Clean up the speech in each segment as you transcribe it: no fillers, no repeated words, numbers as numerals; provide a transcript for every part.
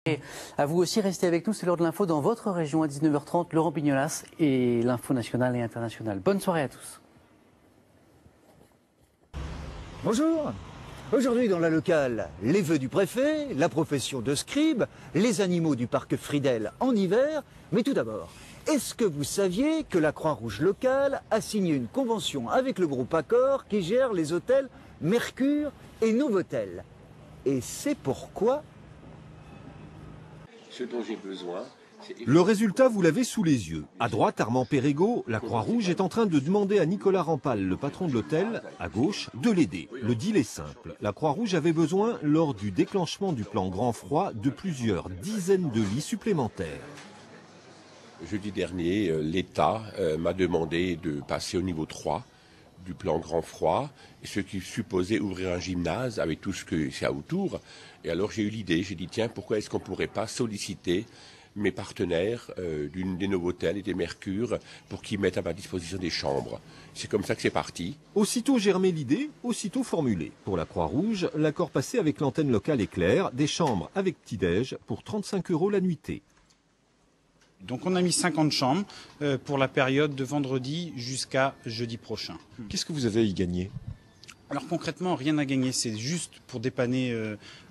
Et à vous aussi, restez avec nous, c'est l'heure de l'info dans votre région à 19h30, Laurent Pignolas et l'info nationale et internationale. Bonne soirée à tous. Bonjour. Aujourd'hui dans la locale, les vœux du préfet, la profession de scribe, les animaux du parc Friedel en hiver. Mais tout d'abord, est-ce que vous saviez que la Croix-Rouge locale a signé une convention avec le groupe Accor qui gère les hôtels Mercure et Novotel? Et c'est pourquoi... Ce dont j'ai besoin... Le résultat, vous l'avez sous les yeux. À droite, Armand Perrigot, la Croix-Rouge est en train de demander à Nicolas Rampal, le patron de l'hôtel, à gauche, de l'aider. Le deal est simple. La Croix-Rouge avait besoin, lors du déclenchement du plan Grand Froid, de plusieurs dizaines de lits supplémentaires. Jeudi dernier, l'État m'a demandé de passer au niveau 3 du plan Grand Froid, ce qui supposait ouvrir un gymnase avec tout ce que c'est autour. Et alors j'ai eu l'idée, j'ai dit tiens, pourquoi est-ce qu'on ne pourrait pas solliciter mes partenaires des Novotel et des Mercure pour qu'ils mettent à ma disposition des chambres. C'est comme ça que c'est parti. Aussitôt germé l'idée, aussitôt formulée. Pour la Croix-Rouge, l'accord passé avec l'antenne locale est clair, des chambres avec petit-déj pour 35 € la nuitée. Donc on a mis 50 chambres pour la période de vendredi jusqu'à jeudi prochain. Qu'est-ce que vous avez à y gagner ? Alors concrètement, rien à gagner, c'est juste pour dépanner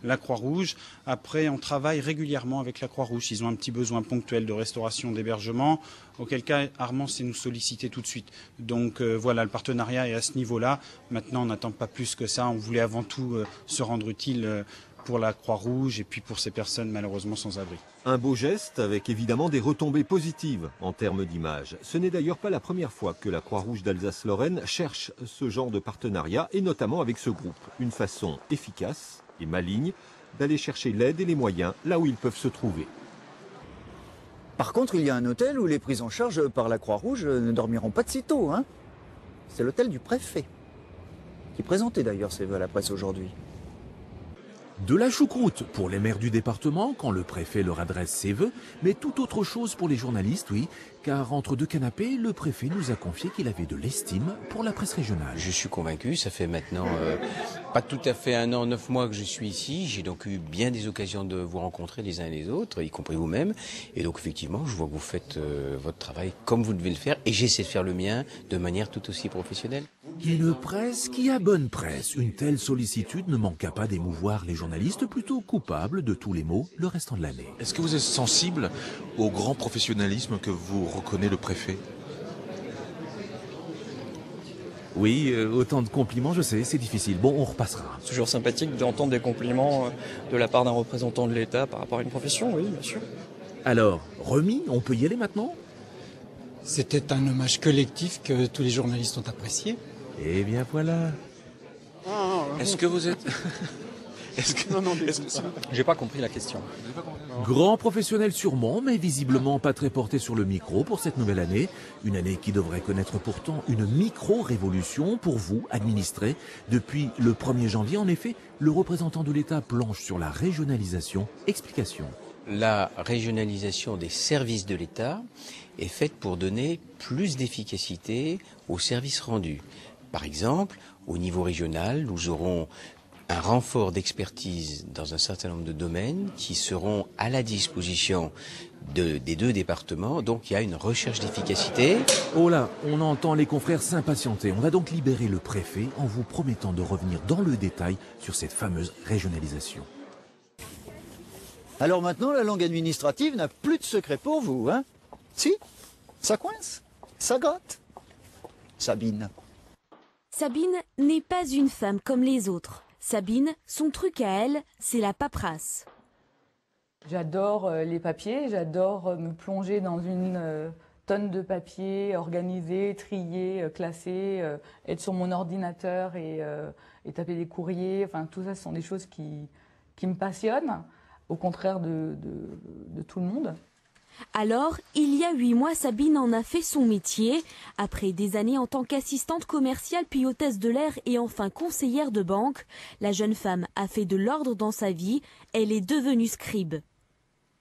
la Croix-Rouge. Après, on travaille régulièrement avec la Croix-Rouge. Ils ont un petit besoin ponctuel de restauration, d'hébergement, auquel cas Armand sait nous solliciter tout de suite. Donc voilà, le partenariat est à ce niveau-là. Maintenant, on n'attend pas plus que ça. On voulait avant tout se rendre utile pour la Croix-Rouge et puis pour ces personnes malheureusement sans abri. Un beau geste avec évidemment des retombées positives en termes d'image. Ce n'est d'ailleurs pas la première fois que la Croix-Rouge d'Alsace-Lorraine cherche ce genre de partenariat et notamment avec ce groupe. Une façon efficace et maligne d'aller chercher l'aide et les moyens là où ils peuvent se trouver. Par contre, il y a un hôtel où les prises en charge par la Croix-Rouge ne dormiront pas de sitôt, hein. C'est l'hôtel du préfet, qui présentait d'ailleurs ses vœux à la presse aujourd'hui. De la choucroute pour les maires du département quand le préfet leur adresse ses vœux, mais tout autre chose pour les journalistes, oui, car entre deux canapés, le préfet nous a confié qu'il avait de l'estime pour la presse régionale. Je suis convaincu, ça fait maintenant pas tout à fait 1 an, 9 mois que je suis ici, j'ai donc eu bien des occasions de vous rencontrer les uns et les autres, y compris vous-même, et donc effectivement, je vois que vous faites votre travail comme vous devez le faire, et j'essaie de faire le mien de manière tout aussi professionnelle. Une presse qui a bonne presse. Une telle sollicitude ne manqua pas d'émouvoir les journalistes plutôt coupables de tous les maux le restant de l'année. Est-ce que vous êtes sensible au grand professionnalisme que vous reconnaît le préfet ? Oui, autant de compliments, je sais, c'est difficile. Bon, on repassera. C'est toujours sympathique d'entendre des compliments de la part d'un représentant de l'État par rapport à une profession, oui, bien sûr. Alors, remis, on peut y aller maintenant ? C'était un hommage collectif que tous les journalistes ont apprécié. Eh bien voilà. Est-ce que vous êtes... J'ai pas compris la question. Grand professionnel sûrement, mais visiblement pas très porté sur le micro pour cette nouvelle année. Une année qui devrait connaître pourtant une micro-révolution pour vous, administrés. Depuis le 1er janvier, en effet, le représentant de l'État planche sur la régionalisation. Explication. La régionalisation des services de l'État est faite pour donner plus d'efficacité aux services rendus. Par exemple, au niveau régional, nous aurons un renfort d'expertise dans un certain nombre de domaines qui seront à la disposition des 2 départements. Donc il y a une recherche d'efficacité. Oh là, on entend les confrères s'impatienter. On va donc libérer le préfet en vous promettant de revenir dans le détail sur cette fameuse régionalisation. Alors maintenant, la langue administrative n'a plus de secret pour vous, hein? Si, ça coince, ça gratte. Sabine. Sabine n'est pas une femme comme les autres. Sabine, son truc à elle, c'est la paperasse. J'adore les papiers, j'adore me plonger dans une tonne de papiers, organiser, trier, classer, être sur mon ordinateur et taper des courriers. Enfin, tout ça, ce sont des choses qui me passionnent, au contraire de tout le monde. Alors, il y a 8 mois, Sabine en a fait son métier. Après des années en tant qu'assistante commerciale, puis hôtesse de l'air et enfin conseillère de banque, la jeune femme a fait de l'ordre dans sa vie. Elle est devenue scribe.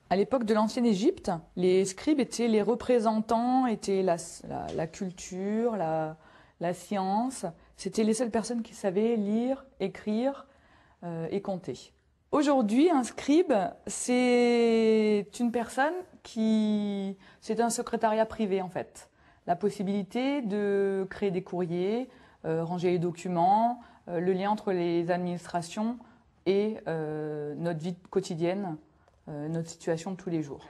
À l'époque de l'ancienne Égypte, les scribes étaient les représentants, étaient la culture, la science. C'était les seules personnes qui savaient lire, écrire et compter. Aujourd'hui, un scribe, c'est une personne c'est un secrétariat privé en fait. La possibilité de créer des courriers, ranger les documents, le lien entre les administrations et notre vie quotidienne, notre situation de tous les jours.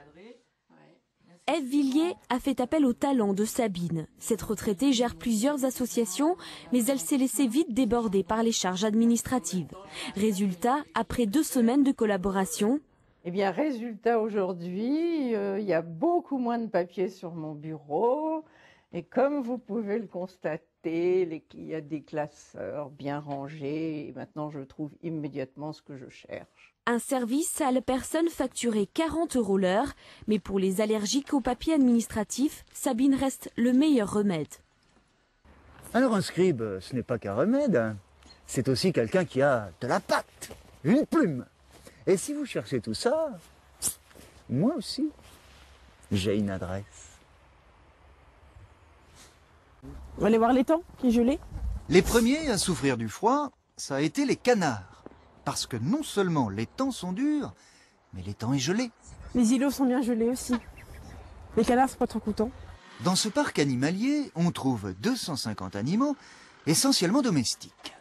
Ève Villiers a fait appel au talent de Sabine. Cette retraitée gère plusieurs associations, mais elle s'est laissée vite déborder par les charges administratives. Résultat, après 2 semaines de collaboration... Eh bien, résultat aujourd'hui, il y a beaucoup moins de papier sur mon bureau. Et comme vous pouvez le constater, il y a des classeurs bien rangés. Et maintenant, je trouve immédiatement ce que je cherche. Un service à la personne facturé 40 € l'heure, mais pour les allergiques au papier administratif, Sabine reste le meilleur remède. Alors un scribe, ce n'est pas qu'un remède, c'est aussi quelqu'un qui a de la patte, une plume. Et si vous cherchez tout ça, moi aussi, j'ai une adresse. On va aller voir l'étang qui est gelé. Les premiers à souffrir du froid, ça a été les canards. Parce que non seulement les temps sont durs, mais les temps est gelé. Les îlots sont bien gelés aussi. Les canards sont pas trop contents. Dans ce parc animalier, on trouve 250 animaux, essentiellement domestiques.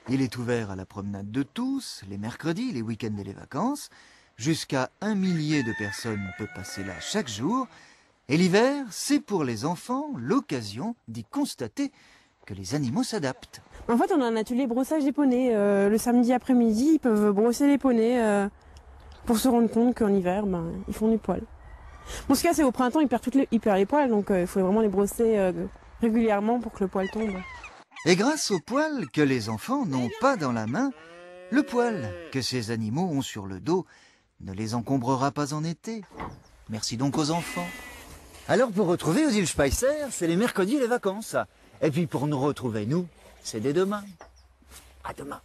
Il est ouvert à la promenade de tous, les mercredis, les week-ends et les vacances. Jusqu'à 1 millier de personnes peuvent passer là chaque jour. Et l'hiver, c'est pour les enfants l'occasion d'y constater que les animaux s'adaptent. En fait, on a un atelier brossage des poneys. Le samedi après-midi, ils peuvent brosser les poneys pour se rendre compte qu'en hiver, ils font du poil. Bon, ce cas, c'est au printemps, ils perdent les poils, donc il faut vraiment les brosser régulièrement pour que le poil tombe. Et grâce au poil que les enfants n'ont pas dans la main, le poil que ces animaux ont sur le dos ne les encombrera pas en été. Merci donc aux enfants. Alors pour retrouver Odile Spicer, c'est les mercredis et les vacances. Et puis pour nous retrouver, nous, c'est dès demain. À demain.